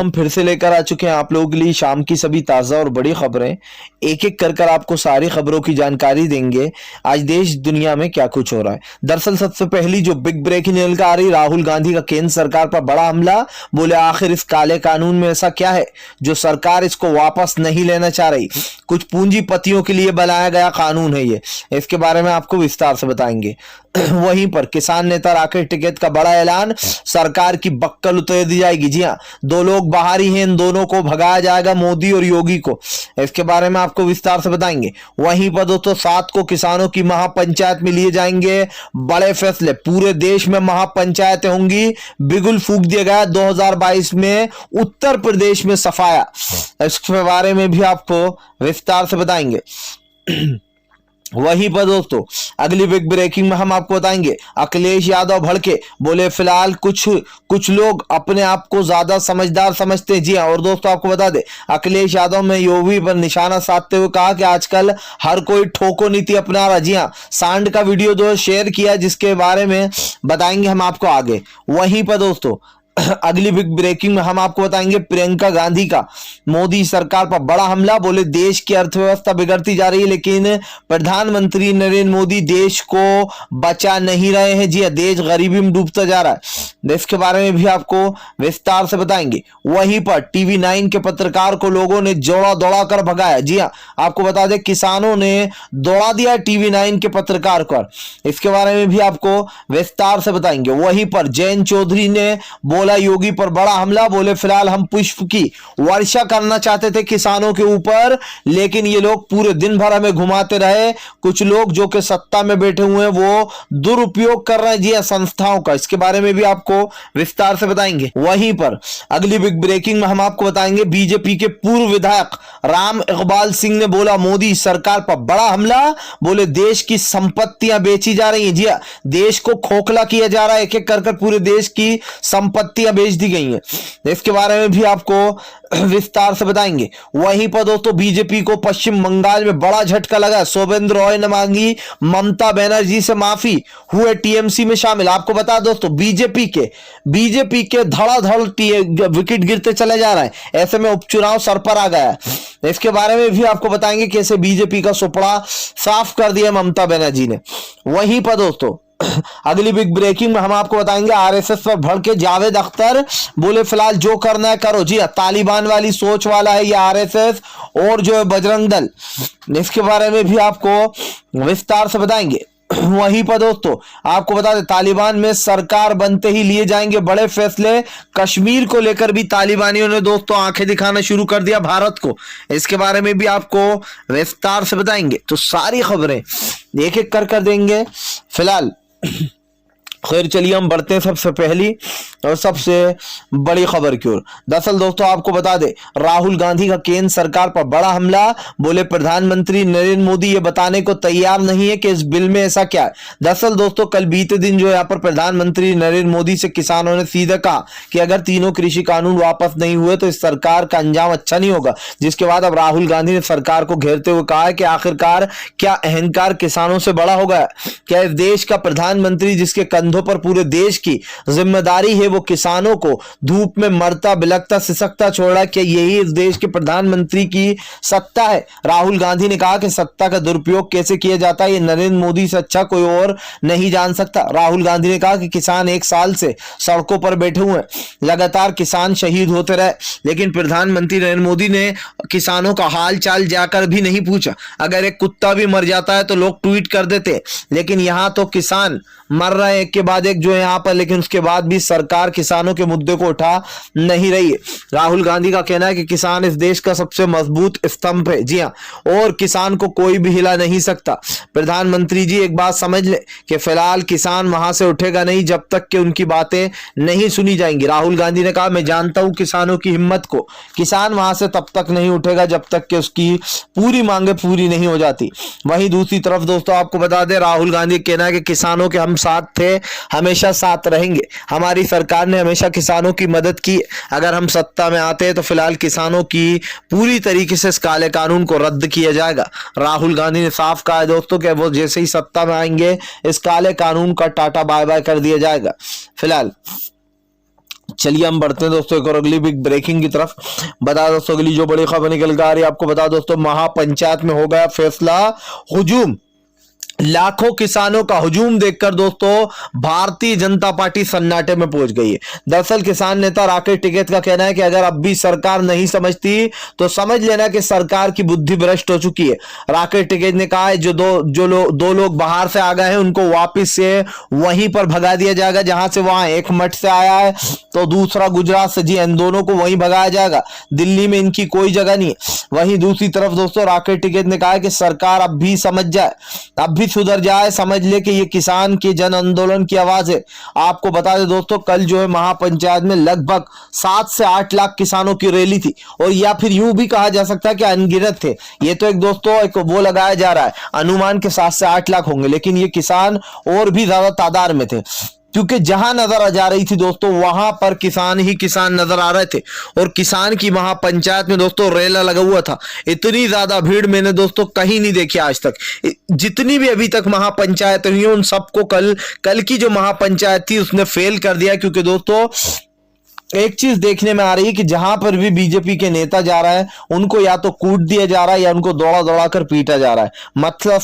हम फिर से लेकर आ चुके हैं आप लोगों के लिए शाम की सभी ताज़ा और बड़ी खबरें। एक एक कर आपको सारी खबरों की जानकारी देंगे आज देश दुनिया में क्या कुछ हो रहा है। दरअसल सबसे पहली जो बिग ब्रेकिंग निकल कर आ रही, राहुल गांधी का केंद्र सरकार पर बड़ा हमला। बोले आखिर इस काले कानून में ऐसा क्या है जो सरकार इसको वापस नहीं लेना चाह रही। कुछ पूंजीपतियों के लिए बनाया गया कानून है ये, इसके बारे में आपको विस्तार से बताएंगे। वहीं पर किसान नेता राकेश टिकैत का बड़ा ऐलान, सरकार की बक्कल उतर दी जाएगी। जी हाँ, दो लोग बाहर ही हैं, इन दोनों को भगाया जाएगा, मोदी और योगी को। इसके बारे में आपको विस्तार से बताएंगे। वहीं पर दोस्तों 7 को किसानों की महापंचायत में लिए जाएंगे बड़े फैसले। पूरे देश में महापंचायतें होंगी, बिगुल फूंक दिया गया 2022 में उत्तर प्रदेश में सफाया। इसके बारे में भी आपको विस्तार से बताएंगे। वहीं पर दोस्तों अगली बिग ब्रेकिंग में हम आपको बताएंगे, अखिलेश यादव भड़के। बोले फिलहाल कुछ लोग अपने आप को ज्यादा समझदार समझते हैं। जी हाँ, और दोस्तों आपको बता दे, अखिलेश यादव ने योगी पर निशाना साधते हुए कहा कि आजकल हर कोई ठोको नीति अपना रहा। जी हाँ, सांड का वीडियो जो शेयर किया, जिसके बारे में बताएंगे हम आपको आगे। वहीं पर दोस्तों अगली बिग ब्रेकिंग में हम आपको बताएंगे, प्रियंका गांधी का मोदी सरकार पर बड़ा हमला। बोले देश की अर्थव्यवस्था बिगड़ती जा रही है, लेकिन प्रधानमंत्री नरेंद्र मोदी देश को बचा नहीं रहे हैं। जी देश गरीबी में डूबता जा रहा है, इसके बारे में भी आपको विस्तार से बताएंगे। वहीं पर टीवी 9 के पत्रकार को लोगों ने दौड़ा कर भगाया। जी हाँ, आपको बता दें किसानों ने दौड़ा दिया टीवी 9 के पत्रकार को, इसके बारे में भी आपको विस्तार से बताएंगे। वहीं पर जयंत चौधरी ने बोला योगी पर बड़ा हमला। बोले फिलहाल हम पुष्प की वर्षा करना चाहते थे किसानों के ऊपर, लेकिन ये लोग पूरे दिन भर हमें घुमाते रहे। कुछ लोग जो कि सत्ता में बैठे हुए हैं वो दुरुपयोग कर रहे हैं जी संस्थाओं का, इसके बारे में भी आपको विस्तार से बताएंगे। वहीं पर अगली बिग ब्रेकिंग में हम आपको बताएंगे, बीजेपी के पूर्व विधायक राम इकबाल सिंह ने बोला मोदी सरकार पर बड़ा हमला। बोले देश की संपत्तियां बेची जा रही हैं। जी देश को खोखला किया जा रहा है, एक एक कर पूरे देश की संपत्तियां बेच दी गई हैं, इसके बारे में भी आपको विस्तार से बताएंगे। वहीं पर दोस्तों बीजेपी को पश्चिम बंगाल में बड़ा झटका लगा। शोभेंद्र रॉय ने मांगी ममता बनर्जी से माफी, हुए टीएमसी में शामिल। आपको बता दोस्तों बीजेपी के धड़ाधड़ विकेट गिरते चले जा रहा है, ऐसे में उपचुनाव सर पर आ गया है। इसके बारे में भी आपको बताएंगे कैसे बीजेपी का सुपड़ा साफ कर दिया ममता बनर्जी ने। वहीं पर दोस्तों अगली बिग ब्रेकिंग में हम आपको बताएंगे, आरएसएस पर भड़के जावेद अख्तर। बोले फिलहाल जो करना है करो। जी तालिबान वाली सोच वाला है ये आरएसएस और जो है बजरंग दल, इसके बारे में भी आपको विस्तार से बताएंगे। वहीं पर दोस्तों आपको बता दें, तालिबान में सरकार बनते ही लिए जाएंगे बड़े फैसले। कश्मीर को लेकर भी तालिबानियों ने दोस्तों आंखें दिखाना शुरू कर दिया भारत को, इसके बारे में भी आपको विस्तार से बताएंगे। तो सारी खबरें एक एक कर देंगे। फिलहाल खैर चलिए हम बढ़ते हैं सबसे पहली और सबसे बड़ी खबर की ओर। दरअसल दोस्तों आपको बता दें, राहुल गांधी का केंद्र सरकार पर बड़ा हमला। बोले प्रधानमंत्री नरेंद्र मोदी ये बताने को तैयार नहीं है कि इस बिल में ऐसा क्या है। दरअसल दोस्तों कल बीते दिन जो यहाँ पर प्रधानमंत्री नरेंद्र मोदी से किसानों ने सीधे कहा कि अगर तीनों कृषि कानून वापस नहीं हुए तो इस सरकार का अंजाम अच्छा नहीं होगा। जिसके बाद अब राहुल गांधी ने सरकार को घेरते हुए कहा है कि आखिरकार क्या अहंकार किसानों से बड़ा हो गया? क्या इस देश का प्रधानमंत्री जिसके कंधों पर पूरे देश की जिम्मेदारी है वो किसानों को धूप में मरता बिलखता सिसकता छोड़ रहा है? क्या यही इस देश के प्रधानमंत्री की सत्ता है? राहुल गांधी ने कहा कि सत्ता का दुरुपयोग कैसे किया जाता है ये नरेंद्र मोदी से अच्छा कोई और नहीं जान सकता। राहुल गांधी ने कहा कि किसान 1 साल से सड़कों पर बैठे हुए हैं, लगातार किसान शहीद होते रहे, लेकिन प्रधानमंत्री नरेंद्र मोदी ने किसानों का हाल चाल जाकर भी नहीं पूछा। अगर एक कुत्ता भी मर जाता है तो लोग ट्वीट कर देते, लेकिन यहां तो किसान मर रहे हैं एक के बाद एक जो है यहाँ पर, लेकिन उसके बाद भी सरकार किसानों के मुद्दे को उठा नहीं रही है। राहुल गांधी का कहना है कि किसान इस देश का सबसे मजबूत स्तंभ है। जी हाँ, और किसान को कोई भी हिला नहीं सकता। प्रधानमंत्री जी एक बात समझ ले कि फिलहाल किसान वहां से उठेगा नहीं जब तक कि उनकी बातें नहीं सुनी जाएंगी। राहुल गांधी ने कहा मैं जानता हूं किसानों की हिम्मत को, किसान वहां से तब तक नहीं उठेगा जब तक कि उसकी पूरी मांगे पूरी नहीं हो जाती। वहीं दूसरी तरफ दोस्तों आपको बता दें, राहुल गांधी कहना है कि किसानों के हम साथ थे, हमेशा साथ रहेंगे। हमारी सरकार ने हमेशा किसानों की मदद की। अगर हम सत्ता में आते हैं तो फिलहाल किसानों की पूरी तरीके से इस काले कानून को रद्द किया जाएगा। राहुल गांधी ने साफ कहा है दोस्तों कि वो जैसे ही सत्ता में आएंगे इस काले कानून का टाटा बाय बाय कर दिया जाएगा। फिलहाल चलिए हम बढ़ते हैं दोस्तों एक और अगली बिग ब्रेकिंग की तरफ। बता दोस्तों अगली जो बड़ी खबर निकल कर आ रही है आपको बता दोस्तों, महापंचायत में हो गया फैसला। हुजूम, लाखों किसानों का हुजूम देखकर दोस्तों भारतीय जनता पार्टी सन्नाटे में पहुंच गई है। दरअसल किसान नेता राकेश टिकैत का कहना है कि अगर अब भी सरकार नहीं समझती तो समझ लेना कि सरकार की बुद्धि भ्रष्ट हो चुकी है। राकेश टिकैत ने कहा है दो लोग बाहर से आ गए हैं उनको वापस से वहीं पर भगा दिया जाएगा जहां से वहां एक मठ से आया है तो दूसरा गुजरात से, जी इन दोनों को वहीं भगाया जाएगा। दिल्ली में इनकी कोई जगह नहीं है। वहीं दूसरी तरफ दोस्तों राकेश टिकैत ने कहा कि सरकार अब भी समझ जाए, अब भी सुधर जाए, समझ ले कि ये किसान के जन आंदोलन की आवाज है। आपको बता दें दोस्तों कल जो है महापंचायत में लगभग 7 से 8 लाख किसानों की रैली थी, और या फिर यूं भी कहा जा सकता है कि अनगिनत थे। ये तो एक दोस्तों एक वो लगाया जा रहा है अनुमान के 7 से 8 लाख होंगे, लेकिन ये किसान और भी ज्यादा तादाद में थे, क्योंकि जहां नजर आ जा रही थी दोस्तों वहां पर किसान ही किसान नजर आ रहे थे। और किसान की महापंचायत में दोस्तों रेला लगा हुआ था। इतनी ज्यादा भीड़ मैंने दोस्तों कहीं नहीं देखी आज तक। जितनी भी अभी तक महापंचायत हुई उन सबको कल की जो महापंचायत थी उसने फेल कर दिया, क्योंकि दोस्तों एक चीज देखने में आ रही है कि जहां पर भी बीजेपी के नेता जा रहा है उनको या तो कूट दिया जा रहा है या उनको दौड़ा दौड़ा कर पीटा जा रहा है। मसला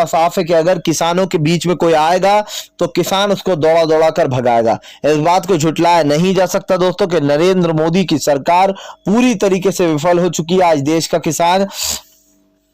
साफ है कि अगर किसानों के बीच में कोई आएगा तो किसान उसको दौड़ा दौड़ा कर भगाएगा। इस बात को झुटलाया नहीं जा सकता दोस्तों कि नरेंद्र मोदी की सरकार पूरी तरीके से विफल हो चुकी है। आज देश का किसान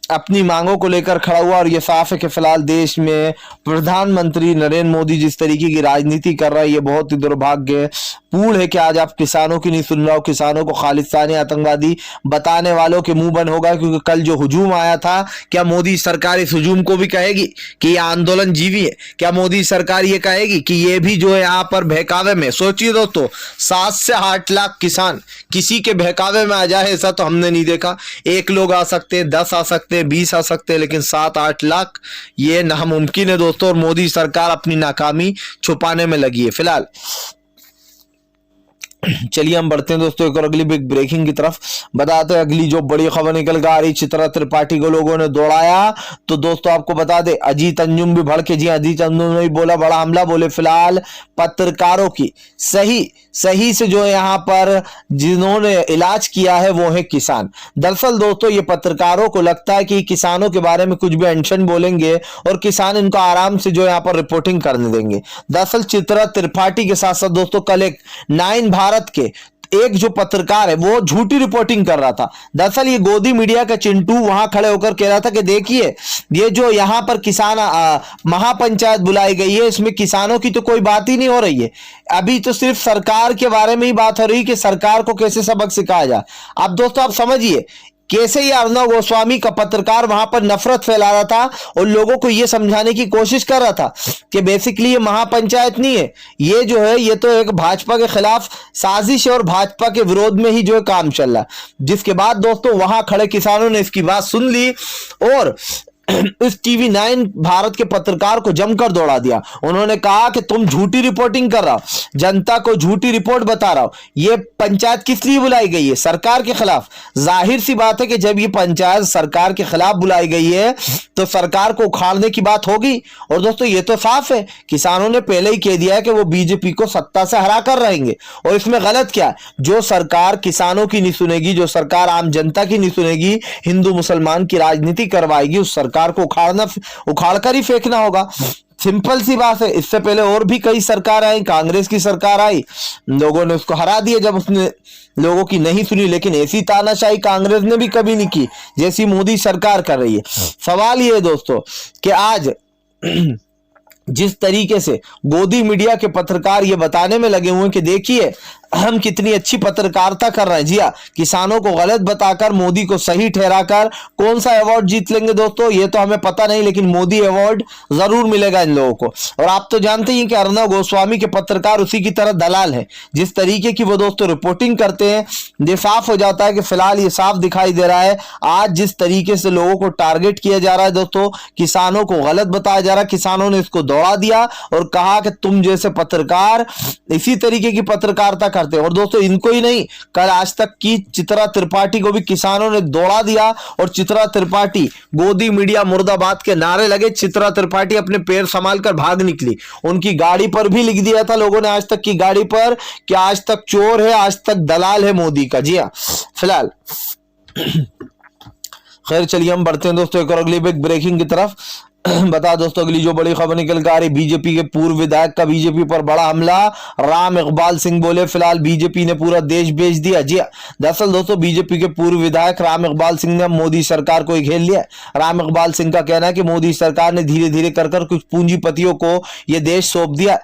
अपनी मांगों को लेकर खड़ा हुआ, और यह साफ है कि फिलहाल देश में प्रधानमंत्री नरेंद्र मोदी जिस तरीके की राजनीति कर रहा है ये बहुत ही दुर्भाग्यपूर्ण है कि आज आप किसानों की नहीं सुन रहे हो। किसानों को खालिस्तानी आतंकवादी बताने वालों के मुंह बंद होगा, क्योंकि कल जो हुजूम आया था, क्या मोदी सरकार इस हुजूम को भी कहेगी कि यह आंदोलन जीवी है? क्या मोदी सरकार ये कहेगी कि ये भी जो है यहाँ पर बहकावे में? सोचिए दोस्तों 7 से 8 लाख किसान किसी के बहकावे में आ जाए, ऐसा तो हमने नहीं देखा। 1 लोग आ सकते हैं, 10 आ सकते हैं, 20 आ सकते हैं, लेकिन 7-8 लाख ये नामुमकिन है दोस्तों। और मोदी सरकार अपनी नाकामी छुपाने में लगी है फिलहाल। चलिए हम बढ़ते हैं दोस्तों एक और अगली बिग ब्रेकिंग की तरफ। बताते हैं अगली जो बड़ी खबर निकल कर आ रही, चित्रा त्रिपाठी को लोगों ने दौड़ाया। तो दोस्तों आपको बता दें अजीत अंजुम भी भड़के। जी अजीत अंजुम ने भी बोला बड़ा हमला, बोले फिलहाल पत्रकारों की सही से जो है यहाँ पर जिन्होंने इलाज किया है वो है किसान। दरअसल दोस्तों ये पत्रकारों को लगता है कि किसानों के बारे में कुछ भी अनशन बोलेंगे और किसान इनको आराम से जो यहाँ पर रिपोर्टिंग करने देंगे। दरअसल चित्रा त्रिपाठी के साथ साथ दोस्तों कल एक 9 भारत के एक जो पत्रकार है वो झूठी रिपोर्टिंग कर रहा था। दरअसल ये गोदी मीडिया का चिंटू वहां खड़े होकर कह रहा था कि देखिए ये जो यहां पर किसान महापंचायत बुलाई गई है इसमें किसानों की तो कोई बात ही नहीं हो रही है, अभी तो सिर्फ सरकार के बारे में ही बात हो रही है कि सरकार को कैसे सबक सिखाया जाए। अब दोस्तों आप समझिए कैसे ये अर्णव गोस्वामी का पत्रकार वहां पर नफरत फैला रहा था और लोगों को यह समझाने की कोशिश कर रहा था कि बेसिकली ये महापंचायत नहीं है, ये जो है ये तो एक भाजपा के खिलाफ साजिश है और भाजपा के विरोध में ही जो है काम चल रहा है। जिसके बाद दोस्तों वहां खड़े किसानों ने इसकी बात सुन ली और इस टीवी 9 भारत के पत्रकार को जमकर दौड़ा दिया। उन्होंने कहा कि तुम झूठी रिपोर्टिंग कर रहा हो, जनता को झूठी रिपोर्ट बता रहा हो। ये पंचायत किस लिए बुलाई गई है? सरकार के खिलाफ। जाहिर सी बात है कि जब ये पंचायत सरकार के खिलाफ बुलाई गई है तो सरकार को उखाड़ने की बात होगी। और दोस्तों ये तो साफ है, किसानों ने पहले ही कह दिया है कि वो बीजेपी को सत्ता से हरा कर रहेंगे। और इसमें गलत क्या है? जो सरकार किसानों की नहीं सुनेगी, जो सरकार आम जनता की नहीं सुनेगी, हिंदू मुसलमान की राजनीति करवाएगी, उस सरकार को उखाड़कर ही फेंकना होगा। सिंपल सी बात है। इससे पहले और भी कई सरकार आई, कांग्रेस की सरकार आई, लोगों ने उसको हरा दिया जब उसने लोगों की नहीं सुनी। लेकिन ऐसी तानाशाही कांग्रेस ने भी कभी नहीं की जैसी मोदी सरकार कर रही है। सवाल ये है दोस्तों कि आज जिस तरीके से गोदी मीडिया के पत्रकार ये बताने में लगे हुए हैं कि देखिए हम कितनी अच्छी पत्रकारिता कर रहे हैं, जी हाँ, किसानों को गलत बताकर मोदी को सही ठहराकर कौन सा अवार्ड जीत लेंगे दोस्तों ये तो हमें पता नहीं, लेकिन मोदी अवार्ड जरूर मिलेगा इन लोगों को। और आप तो जानते ही कि अर्णव गोस्वामी के पत्रकार उसी की तरह दलाल है। जिस तरीके की वो दोस्तों रिपोर्टिंग करते हैं ये साफ हो जाता है कि फिलहाल ये साफ दिखाई दे रहा है आज जिस तरीके से लोगों को टारगेट किया जा रहा है दोस्तों, किसानों को गलत बताया जा रहा है। किसानों ने इसको दौड़ा दिया और कहा कि तुम जैसे पत्रकार इसी तरीके की पत्रकारिता करते हैं। और दोस्तों इनको ही नहीं, कल आज तक की चित्रा त्रिपाठी को भी किसानों ने दौड़ा दिया और चित्रा त्रिपाठी गोदी मीडिया मुर्दाबाद के नारे लगे, चित्रा त्रिपाठी अपने पैर संभाल कर भाग निकली। उनकी गाड़ी पर भी लिख दिया था लोगों ने, आज तक की गाड़ी पर, कि आज तक चोर है, आज तक दलाल है मोदी का। जी हाँ, फिलहाल खैर चलिए हम बढ़ते हैं दोस्तों एक और अगली बिग ब्रेकिंग की तरफ। बता दोस्तों अगली जो बड़ी खबर निकल कर आ रही, बीजेपी के पूर्व विधायक का बीजेपी पर बड़ा हमला। राम इकबाल सिंह बोले फिलहाल बीजेपी ने पूरा देश बेच दिया। जी दरअसल दोस्तों बीजेपी के पूर्व विधायक राम इकबाल सिंह ने मोदी सरकार को ही घेर लिया। राम इकबाल सिंह का कहना है कि मोदी सरकार ने धीरे धीरे कर कुछ पूंजीपतियों को यह देश सौंप दिया,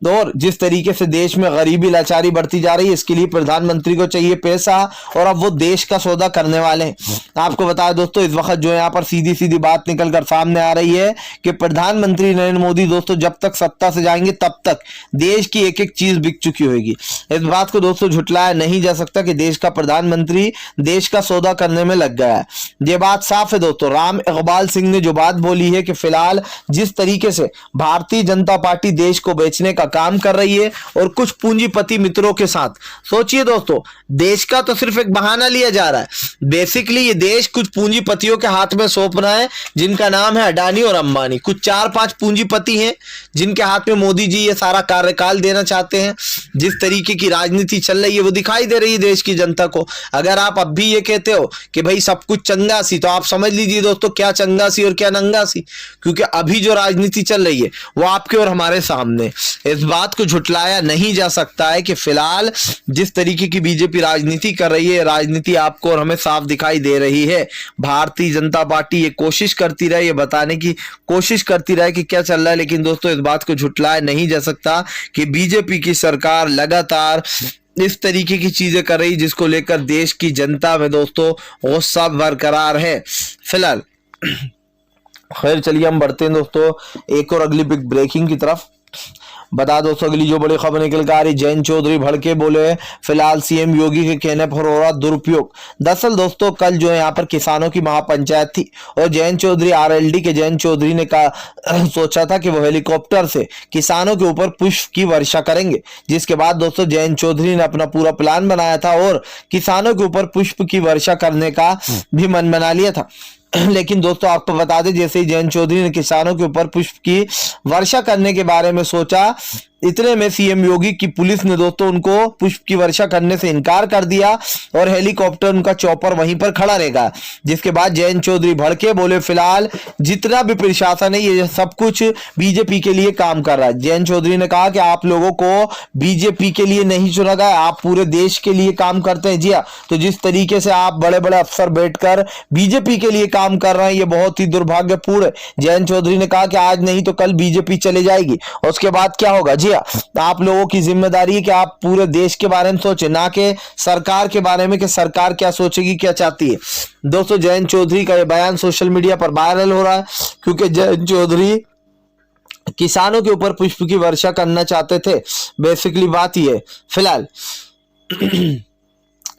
और जिस तरीके से देश में गरीबी लाचारी बढ़ती जा रही है, इसके लिए प्रधानमंत्री को चाहिए पैसा और अब वो देश का सौदा करने वाले हैं। आपको बताया दोस्तों इस वक्त जो यहाँ पर सीधी सीधी बात निकल कर सामने आ रही है कि प्रधानमंत्री नरेंद्र मोदी दोस्तों जब तक सत्ता से जाएंगे तब तक देश की एक एक चीज बिक चुकी होगी। इस बात को दोस्तों झुटलाया नहीं जा सकता कि देश का प्रधानमंत्री देश का सौदा करने में लग गया है। ये बात साफ है दोस्तों। राम इकबाल सिंह ने जो बात बोली है कि फिलहाल जिस तरीके से भारतीय जनता पार्टी देश को बेचने का काम कर रही है और कुछ पूंजीपति मित्रों के साथ, सोचिए दोस्तों देश का तो सिर्फ एक बहाना लिया जा रहा है। बेसिकली ये देश कुछ पूंजीपतियों के हाथ में सौंप रहा है जिनका नाम है अडानी और अंबानी। कुछ 4-5 पूंजीपति हैं जिनके हाथ में मोदी जी ये सारा कार्यकाल देना चाहते हैं। जिस तरीके की राजनीति चल रही है वो दिखाई दे रही है देश की जनता को। अगर आप अब भी ये कहते हो कि भाई सब कुछ चंगा सी, तो आप समझ लीजिए दोस्तों क्या चंगा सी और क्या नंगा सी, क्योंकि अभी जो राजनीति चल रही है वो आपके और हमारे सामने। इस बात को झुटलाया नहीं जा सकता है कि फिलहाल जिस तरीके की बीजेपी राजनीति कर रही है, राजनीति आपको और हमें साफ दिखाई दे रही है। भारतीय जनता पार्टी ये कोशिश करती रहे, ये बताने की कोशिश करती रहे कि क्या चल रहा है, लेकिन दोस्तों इस बात को झुटलाया नहीं जा सकता कि बीजेपी की सरकार लगातार इस तरीके की चीजें कर रही जिसको लेकर देश की जनता में दोस्तों गुस्सा बरकरार है। फिलहाल खैर चलिए हम बढ़ते हैं दोस्तों एक और अगली बिग ब्रेकिंग की तरफ। बता दोस्तों अगली जो बड़ी खबर निकल कर आ रही, जयंत चौधरी भड़के बोले फिलहाल सीएम योगी के कहने पर हो रहा दुरुपयोग। दरअसल दोस्तों कल जो है यहाँ पर किसानों की महापंचायत थी और जयंत चौधरी आरएलडी के जयंत चौधरी ने कहा सोचा था कि वो हेलीकॉप्टर से किसानों के ऊपर पुष्प की वर्षा करेंगे, जिसके बाद दोस्तों जयंत चौधरी ने अपना पूरा प्लान बनाया था और किसानों के ऊपर पुष्प की वर्षा करने का भी मन बना लिया था। लेकिन दोस्तों आपको बता दें जैसे ही जयंत चौधरी ने किसानों के ऊपर पुष्प की वर्षा करने के बारे में सोचा, इतने में सीएम योगी की पुलिस ने दोस्तों उनको पुष्प की वर्षा करने से इनकार कर दिया और हेलीकॉप्टर उनका चॉपर वहीं पर खड़ा रहेगा। जिसके बाद जयंत चौधरी भड़के बोले फिलहाल जितना भी प्रशासन है ये सब कुछ बीजेपी के लिए काम कर रहा है। जयंत चौधरी ने कहा कि आप लोगों को बीजेपी के लिए नहीं चुना गया, आप पूरे देश के लिए काम करते हैं। जी हाँ, तो जिस तरीके से आप बड़े बड़े अफसर बैठकर बीजेपी के लिए काम कर रहे हैं ये बहुत ही दुर्भाग्यपूर्ण है। जयंत चौधरी ने कहा कि आज नहीं तो कल बीजेपी चले जाएगी और उसके बाद क्या होगा। जी आप लोगों की जिम्मेदारी है कि आप पूरे देश के बारे में सोचें, ना कि सरकार के बारे में कि सरकार क्या सोचेगी क्या चाहती है। दोस्तों जयंत चौधरी का यह बयान सोशल मीडिया पर वायरल हो रहा है क्योंकि जयंत चौधरी किसानों के ऊपर पुष्प की वर्षा करना चाहते थे। बेसिकली बात ये है। फिलहाल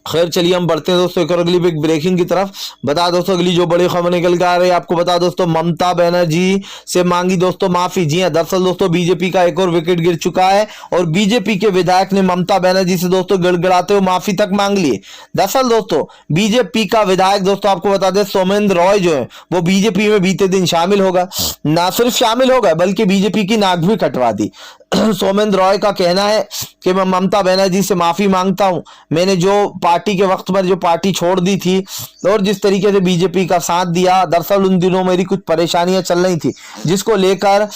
खैर चलिए हम बढ़ते हैं दोस्तों एक और अगली बिग ब्रेकिंग की तरफ। बता दोस्तों अगली जो बड़ी खबर निकल कर आ रही है, आपको बता दोस्तों ममता बनर्जी से मांगी दोस्तों माफी। जी हां, दरअसल दोस्तों बीजेपी का एक और विकेट गिर चुका है और बीजेपी के विधायक ने ममता बनर्जी से दोस्तों गिड़गिड़ाते हुए माफी तक मांग ली। दरअसल दोस्तों बीजेपी का विधायक दोस्तों आपको बता दें सौमेंद्र रॉय जो है वो बीजेपी में बीते दिन शामिल होगा, ना सिर्फ शामिल होगा बल्कि बीजेपी की नाक भी कटवा दी। सौमेंद्र रॉय का कहना है कि मैं ममता बनर्जी से माफी मांगता हूं, मैंने जो पार्टी के वक्त पर जो पार्टी छोड़ दी थी और जिस तरीके से बीजेपी का साथ दिया, दरअसल उन दिनों मेरी कुछ परेशानियां चल रही थी जिसको लेकर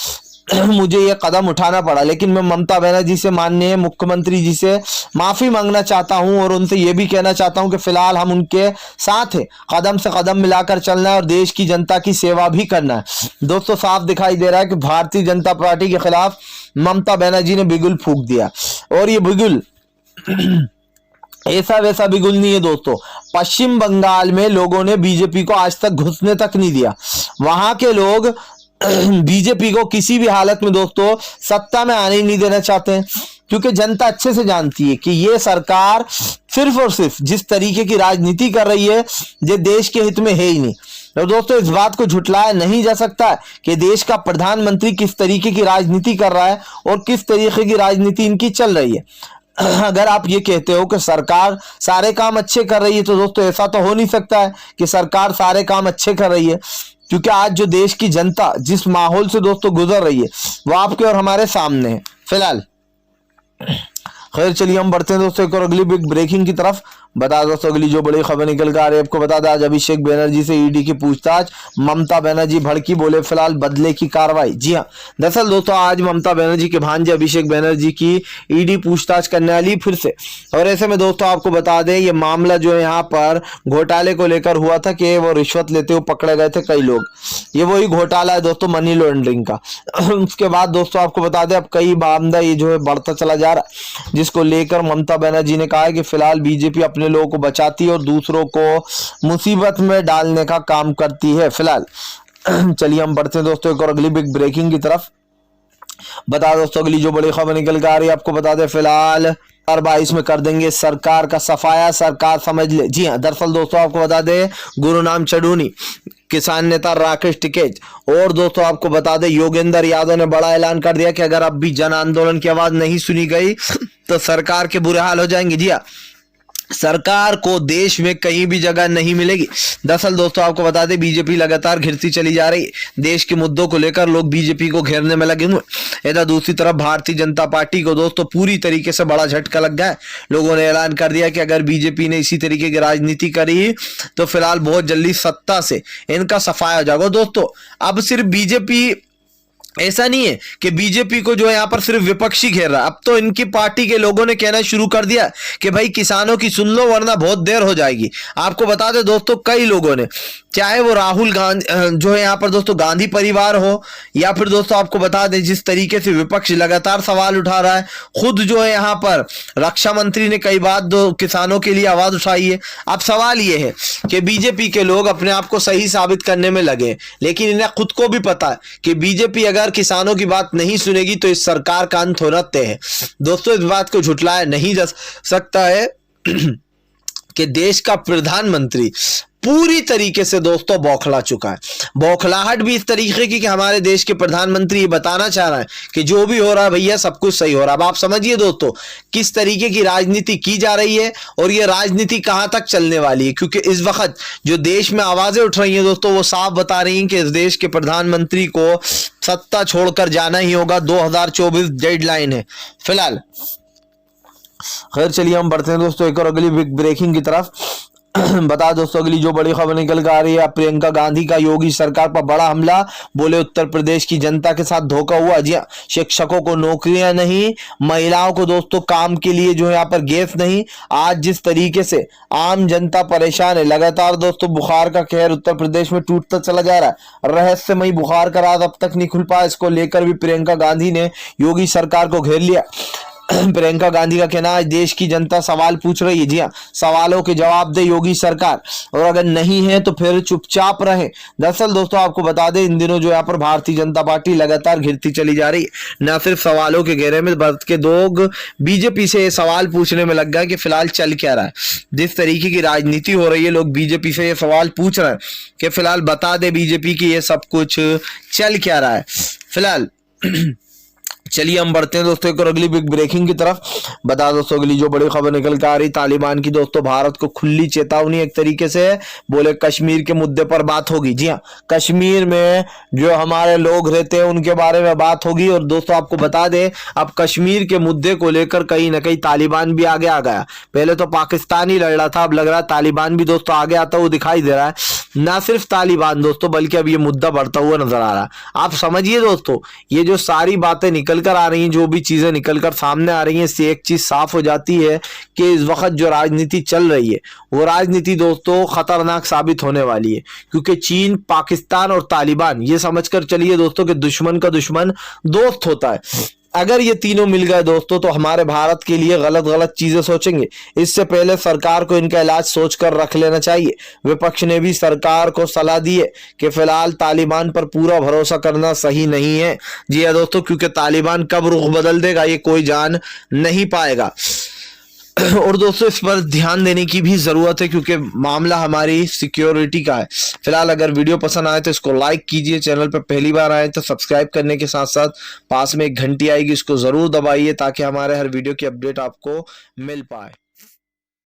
मुझे ये कदम उठाना पड़ा, लेकिन मैं ममता बनर्जी से माननीय मुख्यमंत्री जी से माफी मांगना चाहता हूं और उनसे ये भी कहना चाहता हूं कि फिलहाल हम उनके साथ हैं, कदम से कदम मिलाकर चलना है और देश की जनता की सेवा भी करना है। दोस्तों साफ दिखाई दे रहा है कि भारतीय जनता पार्टी के खिलाफ ममता बनर्जी ने बिगुल फूंक दिया और ये बिगुल ऐसा वैसा बिगुल नहीं है दोस्तों। पश्चिम बंगाल में लोगों ने बीजेपी को आज तक घुसने तक नहीं दिया। वहां के लोग बीजेपी को किसी भी हालत में दोस्तों सत्ता में आने ही नहीं देना चाहते हैं, क्योंकि जनता अच्छे से जानती है कि ये सरकार सिर्फ और सिर्फ जिस तरीके की राजनीति कर रही है ये देश के हित में है ही नहीं। तो दोस्तों इस बात को झुटलाया नहीं जा सकता कि देश का प्रधानमंत्री किस तरीके की राजनीति कर रहा है और किस तरीके की राजनीति इनकी चल रही है। अगर आप ये कहते हो कि सरकार सारे काम अच्छे कर रही है, तो दोस्तों ऐसा तो हो नहीं सकता है कि सरकार सारे काम अच्छे कर रही है, क्योंकि आज जो देश की जनता जिस माहौल से दोस्तों गुजर रही है वो आपके और हमारे सामने है फिलहाल। खैर चलिए हम बढ़ते हैं दोस्तों एक और अगली बिग ब्रेकिंग की तरफ। बता दोस्तों अगली जो बड़ी खबर निकल कर आ रही है, आपको बता दें आज अभिषेक बनर्जी से ईडी की पूछताछ, ममता बनर्जी भड़की, बोले फिलहाल बदले की कार्रवाई। जी हाँ, दरअसल दोस्तों आज ममता बनर्जी के भांजे अभिषेक बनर्जी की ईडी पूछताछ करने वाली फिर से। और ऐसे में दोस्तों आपको बता दें ये मामला जो है यहाँ पर घोटाले को लेकर हुआ था कि वो रिश्वत लेते हुए पकड़े गए थे कई लोग। ये वही घोटाला है दोस्तों मनी लॉन्ड्रिंग का। उसके बाद दोस्तों आपको बता दें अब कई मामला ये जो है बढ़ता चला जा रहा है, जिसको लेकर ममता बनर्जी ने कहा है कि फिलहाल बीजेपी अपने लोगों को बचाती है और दूसरों को मुसीबत में डालने का काम करती है फिलहाल। चलिए हम बढ़ते हैं दोस्तों एक और अगली बिग ब्रेकिंग की तरफ। बता दोस्तों अगली जो बड़ी खबर निकल कर आ रही है, आपको बता दें फिलहाल 2022 में कर देंगे सरकार का सफाया, सरकार समझ ले। जी हाँ, दरअसल दोस्तों आपको बता दें गुरुनाम चढ़ूनी, किसान नेता राकेश टिकैत और दोस्तों आपको बता दें योगेंद्र यादव ने बड़ा ऐलान कर दिया कि अगर अब भी जन आंदोलन की आवाज नहीं सुनी गई तो सरकार के बुरे हाल हो जाएंगे। जी हाँ, सरकार को देश में कहीं भी जगह नहीं मिलेगी। दरअसल दोस्तों आपको बता दें बीजेपी लगातार घिरती चली जा रही है। देश के मुद्दों को लेकर लोग बीजेपी को घेरने में लगे हुए। इधर दूसरी तरफ भारतीय जनता पार्टी को दोस्तों पूरी तरीके से बड़ा झटका लग गया है। लोगों ने ऐलान कर दिया कि अगर बीजेपी ने इसी तरीके की राजनीति करी तो फिलहाल बहुत जल्दी सत्ता से इनका सफाया हो जाएगा। दोस्तों अब सिर्फ बीजेपी, ऐसा नहीं है कि बीजेपी को जो है यहाँ पर सिर्फ विपक्षी घेर रहा है, अब तो इनकी पार्टी के लोगों ने कहना शुरू कर दिया कि भाई किसानों की सुन लो वरना बहुत देर हो जाएगी। आपको बता दें दोस्तों कई लोगों ने, चाहे वो राहुल गांधी जो है यहाँ पर दोस्तों गांधी परिवार हो, या फिर दोस्तों आपको बता दें जिस तरीके से विपक्ष लगातार सवाल उठा रहा है, खुद जो है यहाँ पर रक्षा मंत्री ने कई बार दो किसानों के लिए आवाज उठाई है। अब सवाल ये है कि बीजेपी के लोग अपने आप को सही साबित करने में लगे, लेकिन इन्हें खुद को भी पता है कि बीजेपी अगर किसानों की बात नहीं सुनेगी तो इस सरकार का अंत होना तय है। दोस्तों इस बात को झुटलाया नहीं जा सकता है कि देश का प्रधानमंत्री पूरी तरीके से दोस्तों बौखला चुका है। बौखलाहट भी इस तरीके की कि हमारे देश के प्रधानमंत्री ये बताना चाह रहा है कि जो भी हो रहा है भैया सब कुछ सही हो रहा है। अब आप समझिए दोस्तों किस तरीके की राजनीति की जा रही है और ये राजनीति कहां तक चलने वाली है, क्योंकि इस वक्त जो देश में आवाजें उठ रही हैं दोस्तों वो साफ बता रही हैं कि इस देश के प्रधानमंत्री को सत्ता छोड़कर जाना ही होगा। 2024 डेडलाइन है फिलहाल। खैर चलिए हम बढ़ते हैं दोस्तों एक और अगली बिग ब्रेकिंग की तरफ। बता दोस्तों अगली जो बड़ी खबर निकल कर आ रही है, प्रियंका गांधी का योगी सरकार पर बड़ा हमला, बोले उत्तर प्रदेश की जनता के साथ धोखा हुआ। जी हाँ, शिक्षकों को नौकरियां नहीं, महिलाओं को दोस्तों काम के लिए जो है यहाँ पर गैस नहीं। आज जिस तरीके से आम जनता परेशान है, लगातार दोस्तों बुखार का कहर उत्तर प्रदेश में टूटता चला जा रहा है। रहस्यमयी बुखार का राज अब तक नहीं खुल पाया, इसको लेकर भी प्रियंका गांधी ने योगी सरकार को घेर लिया। प्रियंका गांधी का कहना है देश की जनता सवाल पूछ रही है। जी हाँ, सवालों के जवाब दे योगी सरकार, और अगर नहीं है तो फिर चुपचाप रहे। दरअसल दोस्तों आपको बता दें इन दिनों जो यहाँ पर भारतीय जनता पार्टी लगातार घिरती चली जा रही है। न सिर्फ सवालों के घेरे में बल्कि लोग बीजेपी से सवाल पूछने में लग गए कि फिलहाल चल क्या रहा है। जिस तरीके की राजनीति हो रही है लोग बीजेपी से ये सवाल पूछ रहे हैं कि फिलहाल बता दे बीजेपी की ये सब कुछ चल क्या रहा है फिलहाल। चलिए हम बढ़ते हैं दोस्तों एक और अगली बिग ब्रेकिंग की तरफ। बता दोस्तों अगली जो बड़ी खबर निकल कर आ रही, तालिबान की दोस्तों भारत को खुली चेतावनी एक तरीके से, बोले कश्मीर के मुद्दे पर बात होगी। जी हाँ, कश्मीर में जो हमारे लोग रहते हैं उनके बारे में बात होगी। और दोस्तों आपको बता दें अब कश्मीर के मुद्दे को लेकर कहीं ना कहीं तालिबान भी आगे आ गया। पहले तो पाकिस्तान ही लड़ रहा था, अब लग रहा है तालिबान भी दोस्तों आगे आता हुआ दिखाई दे रहा है। ना सिर्फ तालिबान दोस्तों बल्कि अब ये मुद्दा बढ़ता हुआ नजर आ रहा है। आप समझिए दोस्तों ये जो सारी बातें निकल कर आ रही हैं, जो भी चीजें निकल कर सामने आ रही हैं, इससे एक चीज साफ हो जाती है कि इस वक्त जो राजनीति चल रही है वो राजनीति दोस्तों खतरनाक साबित होने वाली है। क्योंकि चीन, पाकिस्तान और तालिबान ये समझकर चलिए दोस्तों कि दुश्मन का दुश्मन दोस्त होता है। अगर ये तीनों मिल गए दोस्तों तो हमारे भारत के लिए गलत गलत चीजें सोचेंगे। इससे पहले सरकार को इनका इलाज सोचकर रख लेना चाहिए। विपक्ष ने भी सरकार को सलाह दी है कि फिलहाल तालिबान पर पूरा भरोसा करना सही नहीं है। जी हाँ दोस्तों, क्योंकि तालिबान कब रुख बदल देगा ये कोई जान नहीं पाएगा। और दोस्तों इस पर ध्यान देने की भी जरूरत है क्योंकि मामला हमारी सिक्योरिटी का है। फिलहाल अगर वीडियो पसंद आए तो इसको लाइक कीजिए, चैनल पर पहली बार आए तो सब्सक्राइब करने के साथ साथ पास में एक घंटी आएगी, इसको जरूर दबाइए ताकि हमारे हर वीडियो की अपडेट आपको मिल पाए।